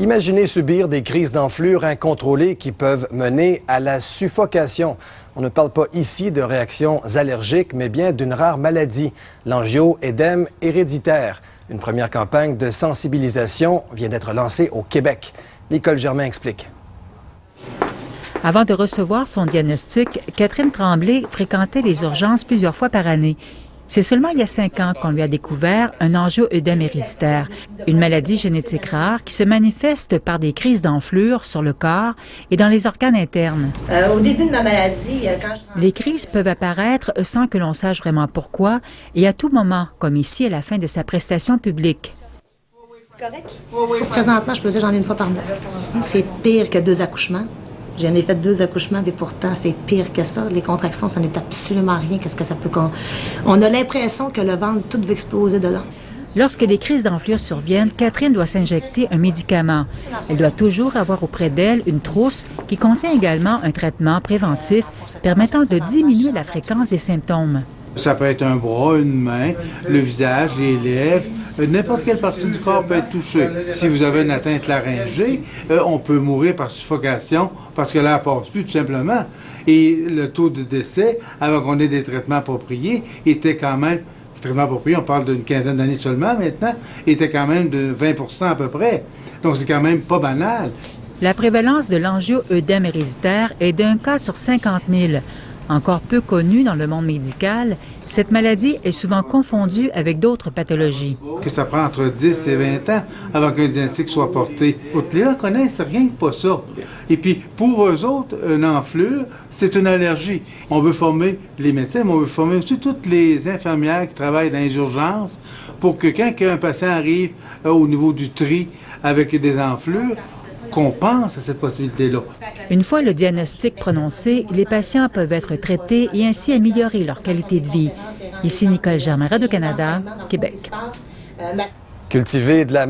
Imaginez subir des crises d'enflure incontrôlées qui peuvent mener à la suffocation. On ne parle pas ici de réactions allergiques, mais bien d'une rare maladie, l'angio-édème héréditaire. Une première campagne de sensibilisation vient d'être lancée au Québec. Nicole Germain explique. Avant de recevoir son diagnostic, Catherine Tremblay fréquentait les urgences plusieurs fois par année. C'est seulement il y a 5 ans qu'on lui a découvert un angio-œdème héréditaire, une maladie génétique rare qui se manifeste par des crises d'enflure sur le corps et dans les organes internes. Au début de ma maladie, Les crises peuvent apparaître sans que l'on sache vraiment pourquoi et à tout moment, comme ici à la fin de sa prestation publique. C'est correct? Présentement, je peux dire j'en ai une fois par mois. C'est pire que 2 accouchements. J'en ai fait 2 accouchements, mais pourtant, c'est pire que ça. Les contractions, ça n'est absolument rien. Qu'est-ce que ça peut... On a l'impression que le ventre, tout va exploser dedans. Lorsque les crises d'enflure surviennent, Catherine doit s'injecter un médicament. Elle doit toujours avoir auprès d'elle une trousse qui contient également un traitement préventif permettant de diminuer la fréquence des symptômes. Ça peut être un bras, une main, le visage, les lèvres. N'importe quelle partie du corps peut être touchée. Si vous avez une atteinte laryngée, on peut mourir par suffocation parce que l'air ne passe plus tout simplement. Et le taux de décès, avant qu'on ait des traitements appropriés, était quand même, traitements appropriés, on parle d'une quinzaine d'années seulement maintenant, était quand même de 20% à peu près. Donc c'est quand même pas banal. La prévalence de l'angio-œdème héréditaire est d'un cas sur 50 000. Encore peu connue dans le monde médical, cette maladie est souvent confondue avec d'autres pathologies. Que ça prend entre 10 et 20 ans avant qu'un diagnostic soit porté. Les gens connaissent rien que pas ça. Et puis, pour eux autres, une enflure, c'est une allergie. On veut former les médecins, mais on veut former aussi toutes les infirmières qui travaillent dans les urgences pour que quand un patient arrive au niveau du tri avec des enflures, qu'on pense à cette possibilité-là. Une fois le diagnostic prononcé, les patients peuvent être traités et ainsi améliorer leur qualité de vie. Ici Nicole Germain, Radio-Canada, Québec. Cultiver de la